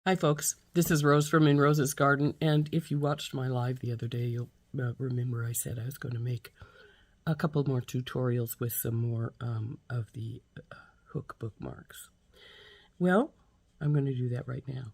Hi folks, this is Rose from In Rose's Garden, and if you watched my live the other day, you'll remember I said I was going to make a couple more tutorials with some more of the hook bookmarks. Well, I'm going to do that right now,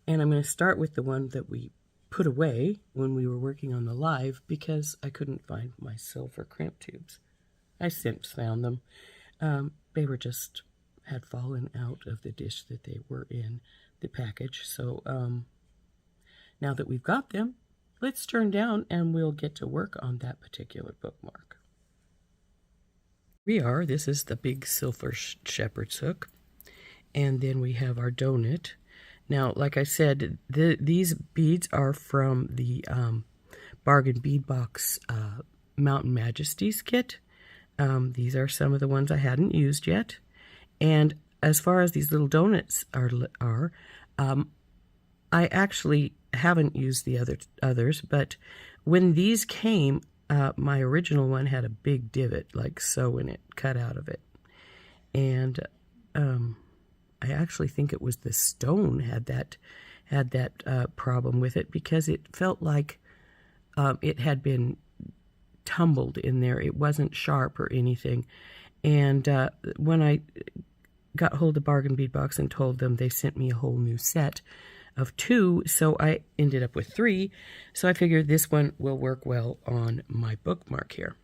and I'm going to start with the one that we put away when we were working on the live because I couldn't find my silver crimp tubes. I since found them. They were just had fallen out of the dish that they were in the package. So now that we've got them, let's turn down and we'll get to work on that particular bookmark. We are, this is the big silver shepherd's hook, and then we have our donut. Now, like I said, these beads are from the Bargain Bead Box Mountain Majesties kit. These are some of the ones I hadn't used yet. And as far as these little donuts are I actually haven't used the others, but when these came, my original one had a big divot, like so, in it, cut out of it. And I actually think it was the stone had that problem with it, because it felt like it had been tumbled in there. It wasn't sharp or anything. And when I got hold of Bargain Bead Box and told them, they sent me a whole new set of 2, so I ended up with 3. So I figured this one will work well on my bookmark here.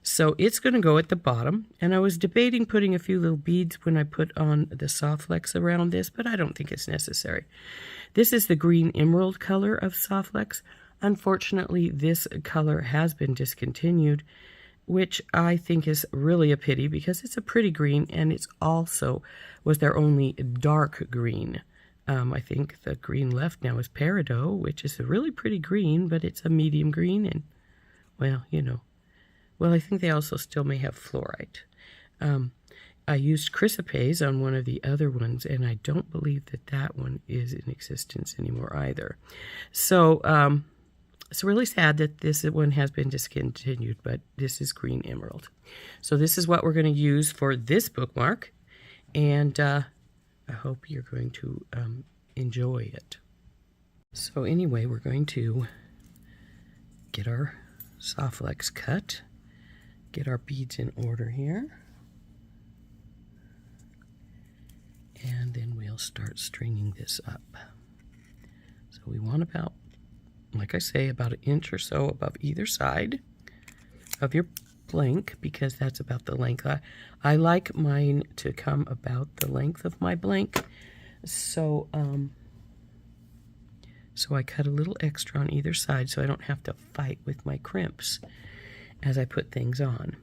So it's going to go at the bottom, and I was debating putting a few little beads when I put on the soft flex around this, but I don't think it's necessary. This is the green emerald color of soft flex. Unfortunately, this color has been discontinued, which I think is really a pity because it's a pretty green, and it's also was their only dark green. I think the green left now is peridot, which is a really pretty green, but it's a medium green, and, well, you know. Well, I think they also still may have fluorite. I used chrysocolla on one of the other ones, and I don't believe that one is in existence anymore either. So, it's really sad that this one has been discontinued, but this is green emerald. So this is what we're going to use for this bookmark, and I hope you're going to enjoy it. So anyway, we're going to get our soft flex cut, get our beads in order here, and then we'll start stringing this up. So we want about, like I say, about 1 inch or so above either side of your blank, because that's about the length. I like mine to come about the length of my blank. So, so I cut a little extra on either side so I don't have to fight with my crimps as I put things on.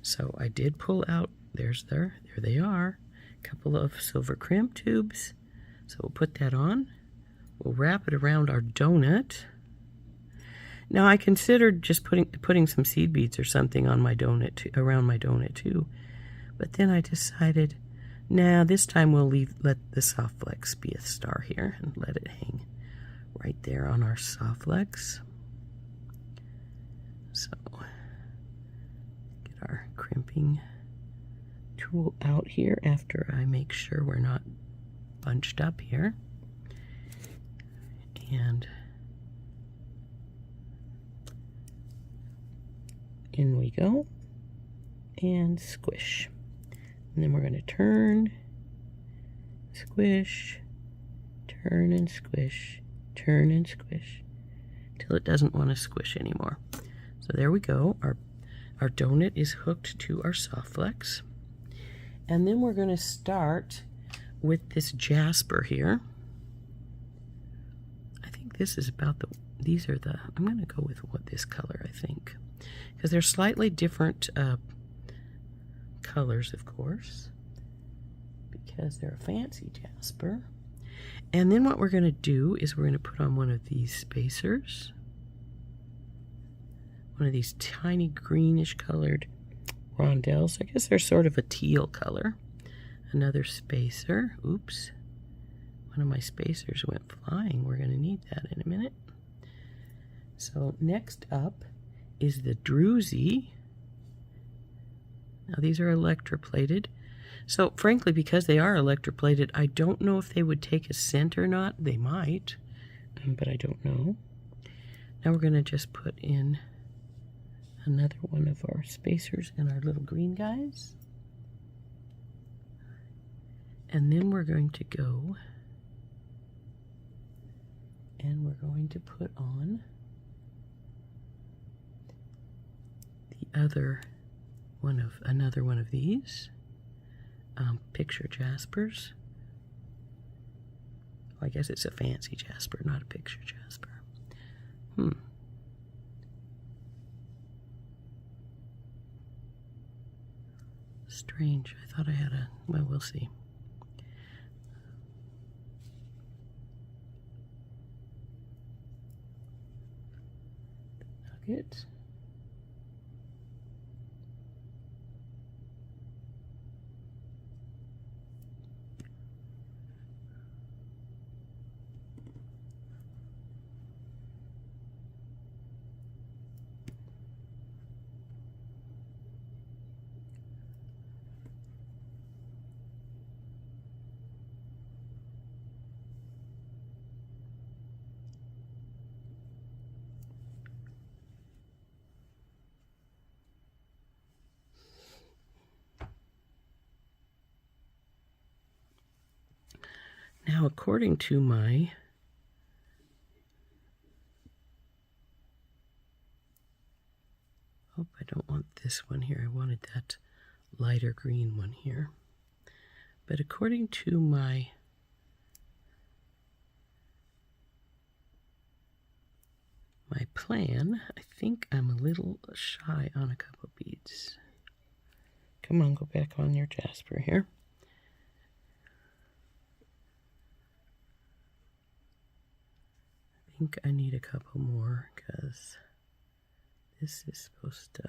So I did pull out, there they are, a couple of silver crimp tubes. So we'll put that on. We'll wrap it around our donut. Now I considered just putting some seed beads or something on my donut, around my donut too, but then I decided, nah, this time we'll let the soft flex be a star here and let it hang right there on our soft flex. So get our crimping tool out here after I make sure we're not bunched up here, and in we go, and squish. And then we're going to turn, squish, turn and squish, turn and squish, till it doesn't want to squish anymore. So there we go. Our donut is hooked to our soft flex. And then we're going to start with this Jasper here. I think this is about I'm going to go with this color, I think, because they're slightly different colors, of course, because they're a Fancy Jasper. And then what we're going to do is we're going to put on one of these spacers, one of these tiny greenish colored rondelles. I guess they're sort of a teal color. Another spacer. Oops, one of my spacers went flying. We're going to need that in a minute. So next up is the druzy. Now these are electroplated, So frankly, because they are electroplated, I don't know if they would take a scent or not. They might, but I don't know. Now we're going to just put in another one of our spacers and our little green guys. And then we're going to go and we're going to put on the other one of another one of these picture Jaspers. Well, I guess it's a Fancy Jasper, not a picture Jasper. Strange. I thought I had a, well, we'll see. Nugget. Now, according to my I don't want this one here. I wanted that lighter green one here. But according to my plan, I think I'm a little shy on a couple beads. Come on, go back on your Jasper here. I think I need a couple more because this is supposed to...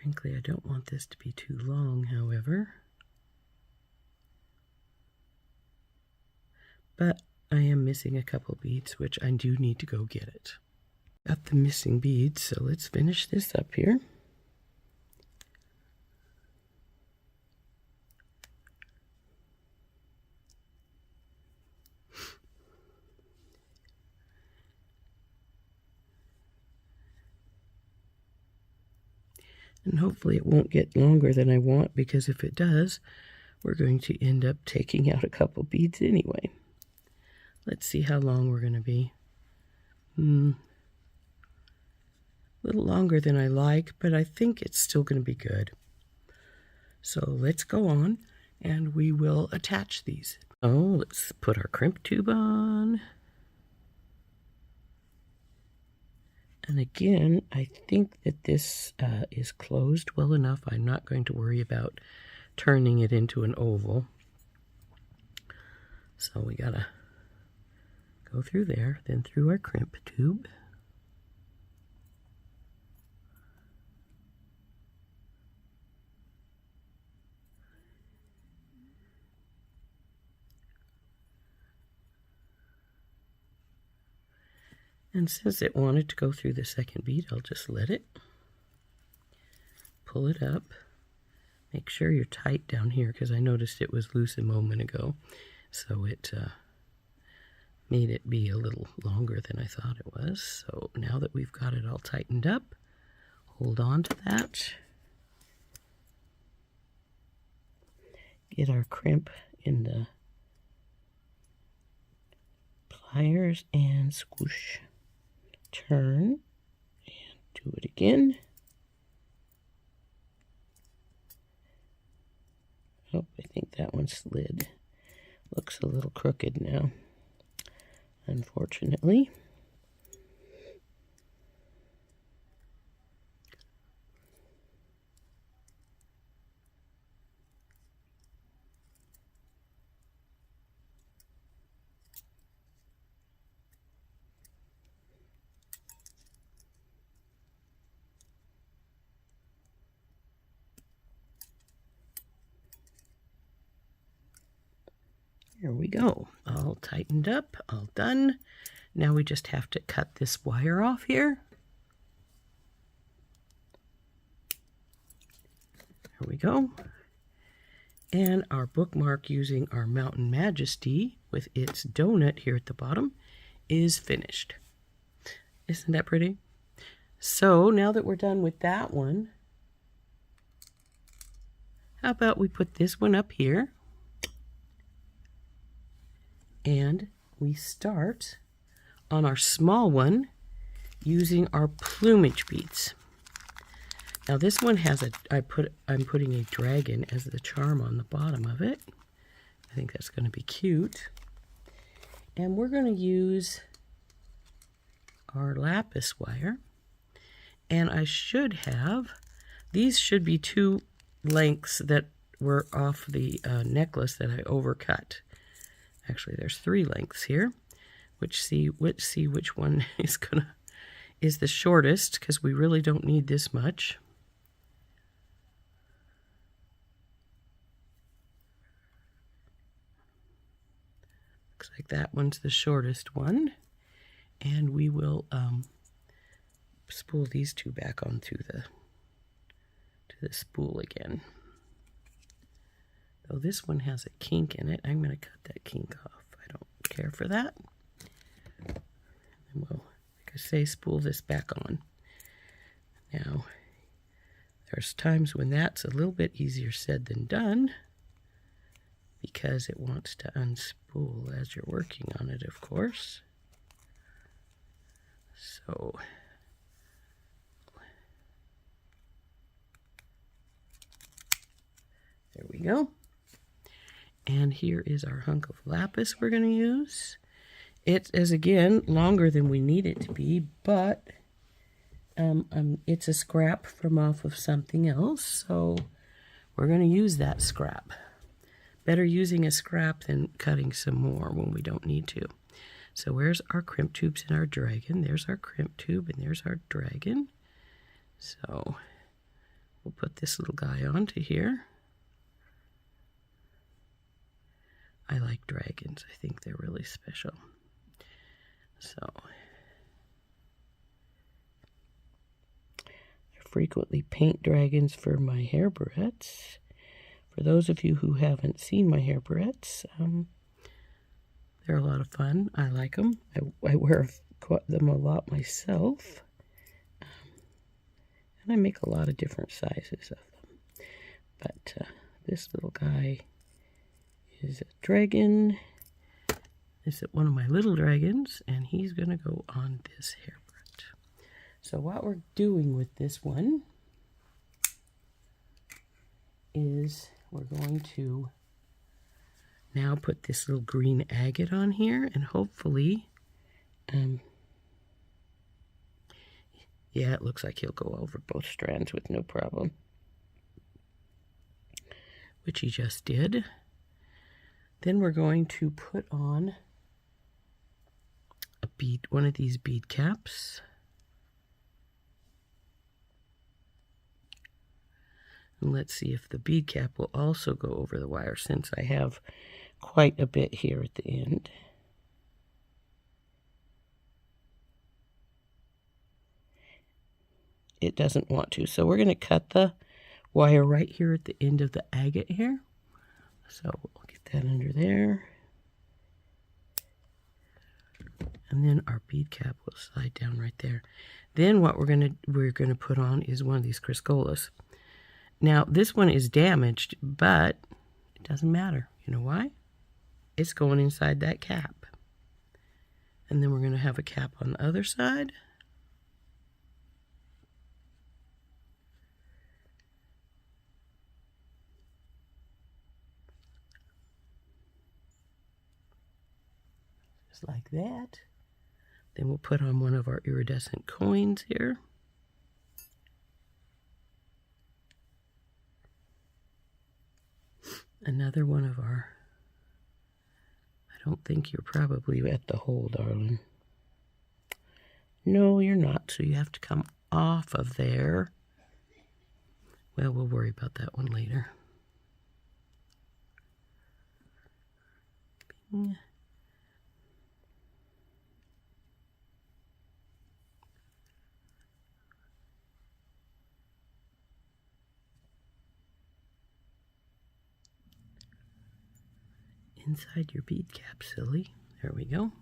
Frankly, I don't want this to be too long, however. But I am missing a couple beads, which I do need to go get it. Got the missing beads, so let's finish this up here. And hopefully it won't get longer than I want, because if it does, we're going to end up taking out a couple beads anyway. Let's see how long we're going to be. A little longer than I like, but I think it's still going to be good. So let's go on and we will attach these. Oh, let's put our crimp tube on. And again, I think that this is closed well enough. I'm not going to worry about turning it into an oval. So we gotta go through there, then through our crimp tube. And since it wanted to go through the second bead, I'll just let it. Pull it up. Make sure you're tight down here, because I noticed it was loose a moment ago. So it made it be a little longer than I thought it was. So now that we've got it all tightened up, hold on to that. Get our crimp in the pliers and squish. Turn and do it again. Oh, I think that one slid. Looks a little crooked now, unfortunately. There we go. All tightened up, all done. Now we just have to cut this wire off here. There we go. And our bookmark using our Mountain Majesty with its donut here at the bottom is finished. Isn't that pretty? So now that we're done with that one, how about we put this one up here and we start on our small one using our plumage beads. Now this one has I'm putting a dragon as the charm on the bottom of it. I think that's going to be cute. And we're going to use our lapis wire. And I should have, these should be 2 lengths that were off the necklace that I overcut. Actually, there's 3 lengths here. Let's see which one is the shortest, because we really don't need this much. Looks like that one's the shortest one, and we will spool these 2 back onto the spool again. Though this one has a kink in it, I'm going to cut that kink off. I don't care for that. And we'll, like I say, spool this back on. Now, there's times when that's a little bit easier said than done, because it wants to unspool as you're working on it, of course. So, there we go. And here is our hunk of lapis we're going to use. It is, again, longer than we need it to be, but it's a scrap from off of something else, so we're going to use that scrap. Better using a scrap than cutting some more when we don't need to. So where's our crimp tubes and our dragon? There's our crimp tube and there's our dragon. So we'll put this little guy onto here. I like dragons. I think they're really special. So I frequently paint dragons for my hair barrettes. For those of you who haven't seen my hair barrettes, they're a lot of fun. I like them. I wear them a lot myself. And I make a lot of different sizes of them. But this little guy is a dragon. This is one of my little dragons, and he's going to go on this hair barrette. So what we're doing with this one is we're going to now put this little green agate on here, and hopefully, yeah, it looks like he'll go over both strands with no problem, which he just did. Then we're going to put on a bead, one of these bead caps. And let's see if the bead cap will also go over the wire, since I have quite a bit here at the end. It doesn't want to, so we're going to cut the wire right here at the end of the agate here. So we'll get that under there. And then our bead cap will slide down right there. Then what we're gonna put on is one of these chrysocollas. Now this one is damaged, but it doesn't matter. You know why? It's going inside that cap. And then we're gonna have a cap on the other side. Just like that. Then we'll put on one of our iridescent coins here. Another one of our, I don't think you're probably at the hole, darling. No, you're not, so you have to come off of there. Well, we'll worry about that one later. Inside your bead cap, silly. There we go.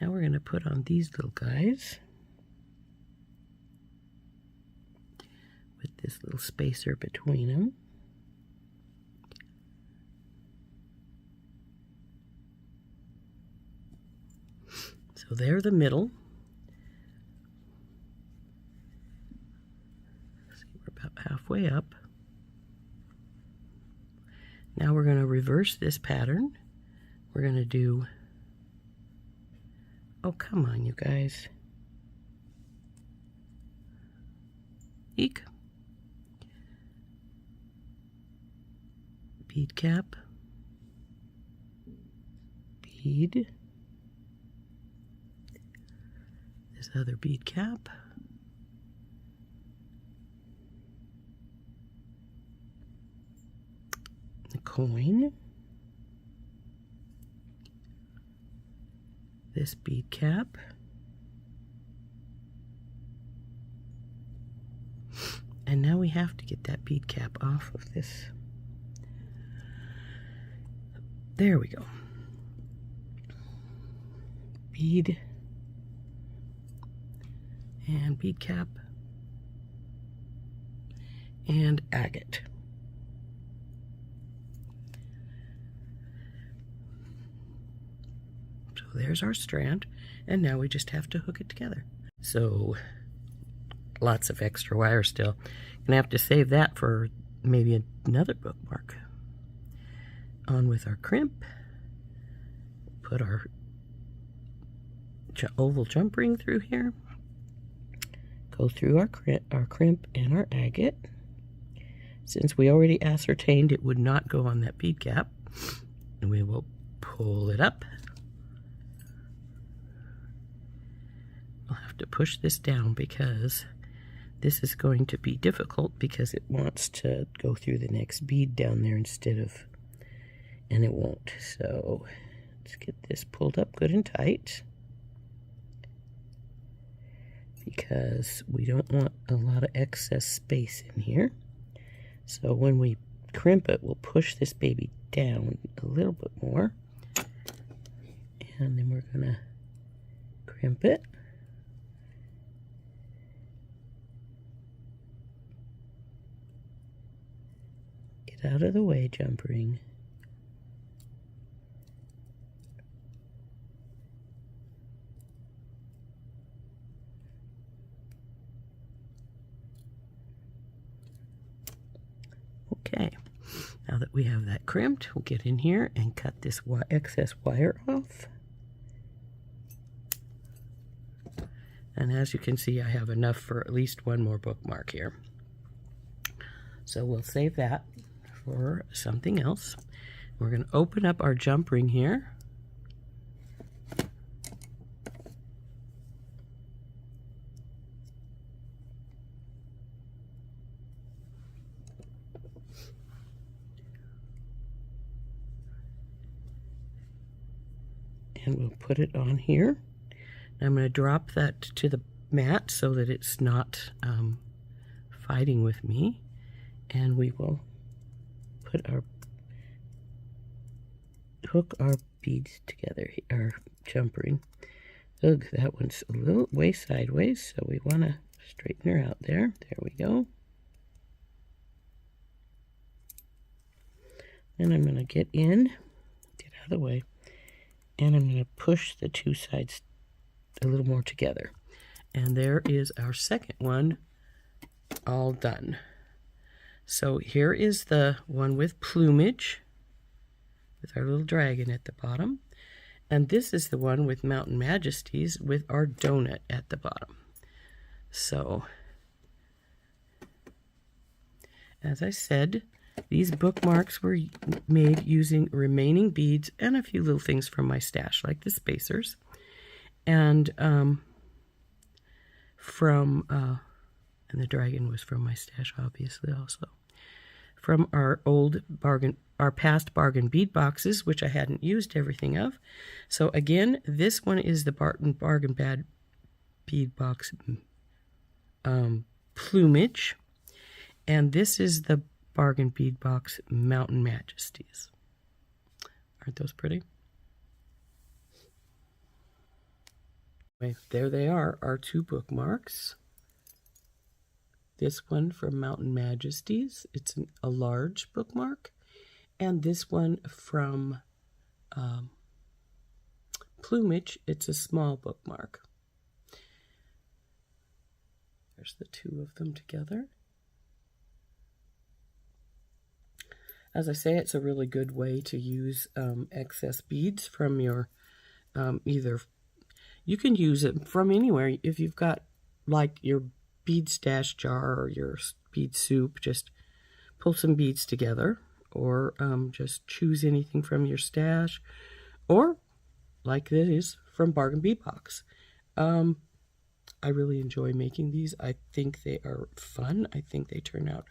Now we're going to put on these little guys with this little spacer between them. So they're the middle. See, we're about halfway up. Now we're going to reverse this pattern. We're going to do, oh, come on, you guys. Eek. Bead cap. Bead. This other bead cap. The coin. This bead cap. And now we have to get that bead cap off of this. There we go. Bead and bead cap and agate. So there's our strand, and now we just have to hook it together. So lots of extra wire still. Gonna have to save that for maybe another bookmark. On with our crimp. Put our oval jump ring through here. Go through our crimp and our agate. Since we already ascertained it would not go on that bead cap, and we will pull it up. I'll have to push this down because this is going to be difficult because it wants to go through the next bead down there instead of, and it won't. So let's get this pulled up good and tight because we don't want a lot of excess space in here. So when we crimp it, we'll push this baby down a little bit more, and then we're gonna crimp it. Get out of the way, jump ring. Okay, now that we have that crimped, we'll get in here and cut this excess wire off. And as you can see, I have enough for at least one more bookmark here. So we'll save that for something else. We're going to open up our jump ring here. And we'll put it on here. I'm going to drop that to the mat so that it's not fighting with me. And we will hook our beads together, our jump ring. Ugh, that one's a little way sideways, so we want to straighten her out there. There we go. And I'm going to get out of the way, and I'm going to push the two sides a little more together. And there is our second one all done. So here is the one with plumage, with our little dragon at the bottom. And this is the one with Mountain Majesties with our donut at the bottom. So, as I said, these bookmarks were made using remaining beads and a few little things from my stash, like the spacers. And and the dragon was from my stash, obviously, also. from our past Bargain Bead Boxes, which I hadn't used everything of. So again, this one is the Bargain Bead Box Plumage, and this is the Bargain Bead Box Mountain Majesties. Aren't those pretty? There they are, our two bookmarks. This one from Mountain Majesties, it's a large bookmark, and this one from Plumage, it's a small bookmark. There's the two of them together. As I say, it's a really good way to use excess beads from your either. You can use it from anywhere. If you've got like your bead stash jar or your bead soup, just pull some beads together, or just choose anything from your stash, or like this from Bargain Bead Box. I really enjoy making these. I think they are fun. I think they turn out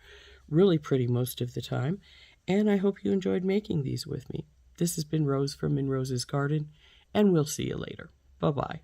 really pretty most of the time, and I hope you enjoyed making these with me. This has been Rose from In Rose's Garden, and we'll see you later. Bye-bye.